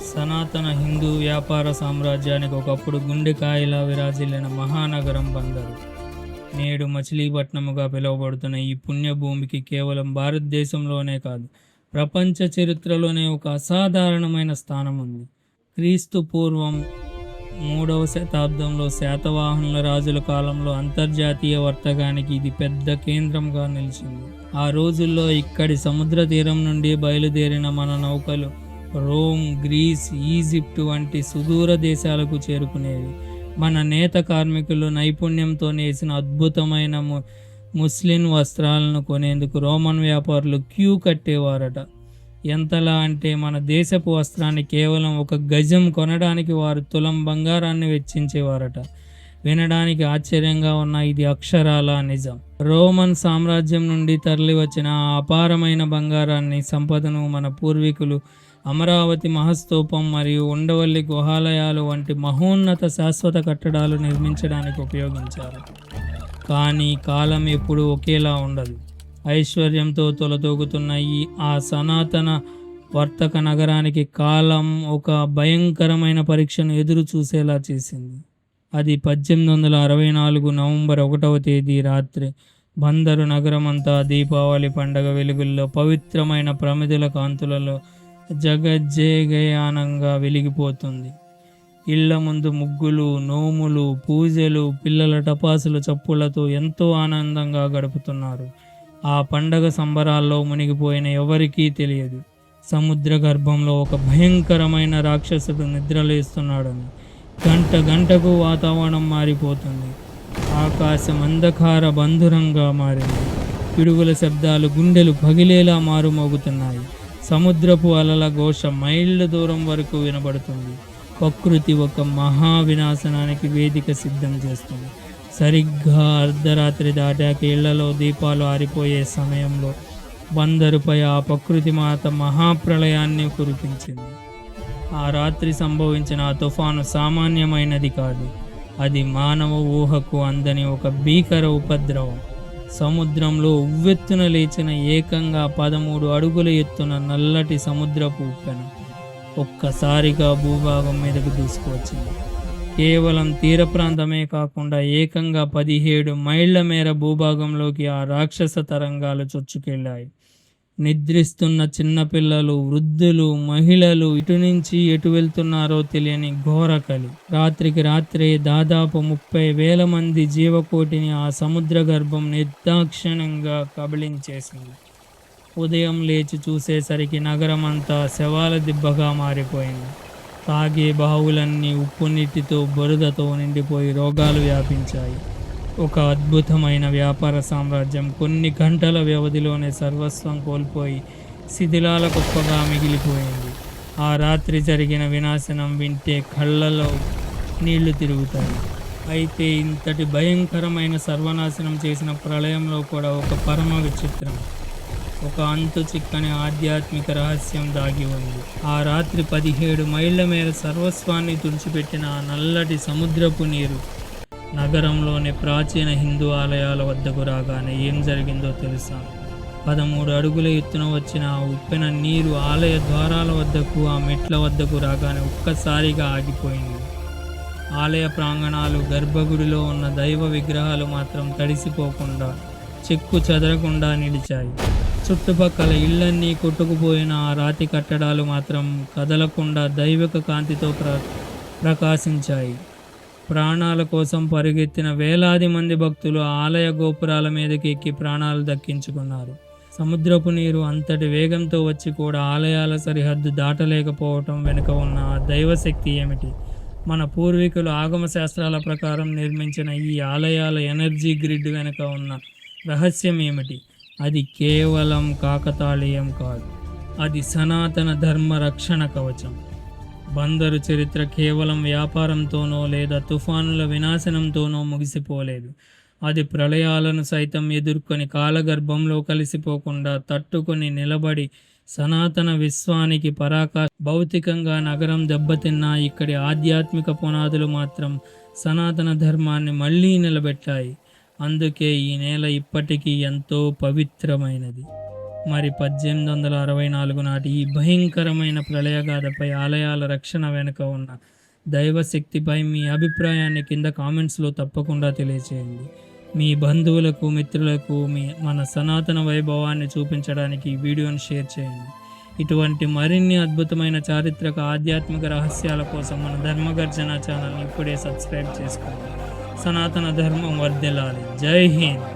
సనాతన హిందూ వ్యాపార సామ్రాజ్యానికి ఒకప్పుడు గుండెకాయలా విరాజిల్లిన మహానగరం బందరు నేడు మచిలీపట్నముగా పిలువబడుతున్న ఈ పుణ్యభూమికి కేవలం భారతదేశంలోనే కాదు, ప్రపంచ చరిత్రలోనే ఒక అసాధారణమైన స్థానం ఉంది. క్రీస్తు పూర్వం 3వ శతాబ్దంలో శాతవాహనుల రాజుల కాలంలో అంతర్జాతీయ వర్తకానికి ఇది పెద్ద కేంద్రంగా నిలిచింది. ఆ రోజుల్లో ఇక్కడి సముద్ర తీరం నుండి బయలుదేరిన మన నౌకలు రోమ్, గ్రీస్, ఈజిప్ట్ వంటి సుదూర దేశాలకు చేరుకునేవి. మన నేత కార్మికులు నైపుణ్యంతో నేసిన అద్భుతమైన ముస్లిం వస్త్రాలను కొనేందుకు రోమన్ వ్యాపారులు క్యూ కట్టేవారట. ఎంతలా అంటే మన దేశపు వస్త్రాన్ని కేవలం 1 గజం కొనడానికి వారు తులం బంగారాన్ని వెచ్చించేవారట. వినడానికి ఆశ్చర్యంగా ఉన్న ఇది అక్షరాల నిజం. రోమన్ సామ్రాజ్యం నుండి తరలి వచ్చిన ఆ అపారమైన బంగారాన్ని, సంపదను మన పూర్వీకులు అమరావతి మహాస్తూపం మరియు ఉండవల్లి గుహాలయాలు వంటి మహోన్నత శాశ్వత కట్టడాలు నిర్మించడానికి ఉపయోగించారు. కానీ కాలం ఎప్పుడూ ఒకేలా ఉండదు. ఐశ్వర్యంతో తొలతూగుతున్న ఆ సనాతన వర్తక నగరానికి కాలం ఒక భయంకరమైన పరీక్షను ఎదురు చూసేలా చేసింది. అది 1864 నవంబర్ 1వ తేదీ రాత్రి. బందరు నగరమంతా దీపావళి పండగ వెలుగుల్లో, పవిత్రమైన ప్రమిదల కాంతులలో జగజ్జేగయానంగా వెలిగిపోతుంది. ఇళ్ల ముందు ముగ్గులు, నోములు, పూజలు, పిల్లల టపాసుల చప్పులతో ఎంతో ఆనందంగా గడుపుతున్నారు. ఆ పండగ సంబరాల్లో మునిగిపోయిన ఎవరికీ తెలియదు సముద్ర గర్భంలో ఒక భయంకరమైన రాక్షసుడు నిద్రలేస్తున్నాడని. గంట గంటకు వాతావరణం మారిపోతుంది. ఆకాశం అంధకార బంధురంగా మారింది. పిడుగుల శబ్దాలు గుండెలు పగిలేలా మారుమోగుతున్నాయి. సముద్రపు అలల ఘోష మైళ్ళ దూరం వరకు వినబడుతుంది. ప్రకృతి ఒక మహా వినాశనానికి వేదిక సిద్ధం చేస్తుంది. సరిగ్గా అర్ధరాత్రి దాటాక ఇళ్లలో దీపాలు ఆరిపోయే సమయంలో బందరుపై ఆ ప్రకృతి మాత మహాప్రళయాన్ని కురిపించింది. ఆ రాత్రి సంభవించిన ఆ తుఫాను సామాన్యమైనది కాదు. అది మానవ ఊహకు అందని ఒక భీకర ఉపద్రవం. సముద్రంలో ఉవ్వెత్తున లేచిన ఏకంగా 13 అడుగుల ఎత్తున నల్లటి సముద్రపు ఉప్పెన ఒక్కసారిగా భూభాగం మీదకు దూసుకువచ్చింది. కేవలం తీర ప్రాంతమే కాకుండా ఏకంగా 17 మైళ్ళ మేర భూభాగంలోకి ఆ రాక్షస తరంగాలు చొచ్చుకెళ్ళాయి. నిద్రిస్తున్న చిన్నపిల్లలు, వృద్ధులు, మహిళలు ఇటు నుంచి ఎటు వెళ్తున్నారో తెలియని ఘోరకలి. రాత్రికి రాత్రే దాదాపు 30,000 మంది జీవకోటిని ఆ సముద్ర గర్భం నిర్దాక్షిణ్యంగా కబళించేసింది. ఉదయం లేచి చూసేసరికి నగరమంతా శవాల దిబ్బగా మారిపోయింది. తాగే బావులన్నీ ఉప్పు నీటితో, బురదతో నిండిపోయి రోగాలు వ్యాపించాయి. ఒక అద్భుతమైన వ్యాపార సామ్రాజ్యం కొన్ని గంటల వ్యవధిలోనే సర్వస్వం కోల్పోయి శిథిలాల కుప్పగా మిగిలిపోయింది. ఆ రాత్రి జరిగిన వినాశనం వింటే కళ్ళలో నీళ్లు తిరుగుతాయి. అయితే ఇంతటి భయంకరమైన సర్వనాశనం చేసిన ప్రళయంలో కూడా ఒక పరమ విచిత్రం, ఒక అంతు చిక్కని ఆధ్యాత్మిక రహస్యం దాగి ఉంది. ఆ రాత్రి 17 మైళ్ళ మేర సర్వస్వాన్ని తుడిచిపెట్టిన ఆ నల్లటి సముద్రపు నీరు నగరంలోని ప్రాచీన హిందూ ఆలయాల వద్దకు రాగానే ఏం జరిగిందో తెలుసా? 13 అడుగుల ఎత్తున వచ్చిన ఆ ఉప్పెన నీరు ఆలయ ద్వారాల వద్దకు, ఆ మెట్ల వద్దకు రాగానే ఒక్కసారిగా ఆగిపోయింది. ఆలయ ప్రాంగణాలు, గర్భగుడిలో ఉన్న దైవ విగ్రహాలు మాత్రం తడిసిపోకుండా, చెక్కు చెదరకుండా నిలిచాయి. చుట్టుపక్కల ఇళ్లన్నీ కొట్టుకుపోయిన ఆ రాతి కట్టడాలు మాత్రం కదలకుండా దైవిక కాంతితో ప్రకాశించాయి. ప్రాణాల కోసం పరుగెత్తిన వేలాది మంది భక్తులు ఆలయ గోపురాల మీదకి ఎక్కి ప్రాణాలు దక్కించుకున్నారు. సముద్రపు నీరు అంతటి వేగంతో వచ్చి కూడా ఆలయాల సరిహద్దు దాటలేకపోవటం వెనుక ఉన్న ఆ దైవశక్తి ఏమిటి? మన పూర్వీకులు ఆగమ శాస్త్రాల ప్రకారం నిర్మించిన ఈ ఆలయాల ఎనర్జీ గ్రిడ్ వెనుక ఉన్న రహస్యం ఏమిటి? అది కేవలం కాకతాళీయం కాదు, అది సనాతన ధర్మ రక్షణ కవచం. బందరు చరిత్ర కేవలం వ్యాపారంతోనో లేదా తుఫానుల వినాశనంతోనో ముగిసిపోలేదు. అది ప్రళయాలను సైతం ఎదుర్కొని కాలగర్భంలో కలిసిపోకుండా తట్టుకొని నిలబడి సనాతన విశ్వానికి పరాకాష్ఠ. భౌతికంగా నగరం దెబ్బతిన్నా ఇక్కడి ఆధ్యాత్మిక పునాదులు మాత్రం సనాతన ధర్మాన్ని మళ్ళీ నిలబెట్టాయి. అందుకే ఈ నేల ఇప్పటికీ ఎంతో పవిత్రమైనది. మరి 1864 నాటి ఈ భయంకరమైన ప్రళయగాథపై ఆలయాల రక్షణ వెనుక ఉన్న దైవశక్తిపై మీ అభిప్రాయాన్ని కింద కామెంట్స్లో తప్పకుండా తెలియచేయండి. మీ బంధువులకు, మిత్రులకు మన సనాతన వైభవాన్ని చూపించడానికి ఈ వీడియోని షేర్ చేయండి. ఇటువంటి మరిన్ని అద్భుతమైన చారిత్రక ఆధ్యాత్మిక రహస్యాల కోసం మన ధర్మగర్జన ఛానల్ని ఇప్పుడే సబ్స్క్రైబ్ చేసుకోండి. సనాతన ధర్మం వర్ధిల్లాలి. జై హింద్.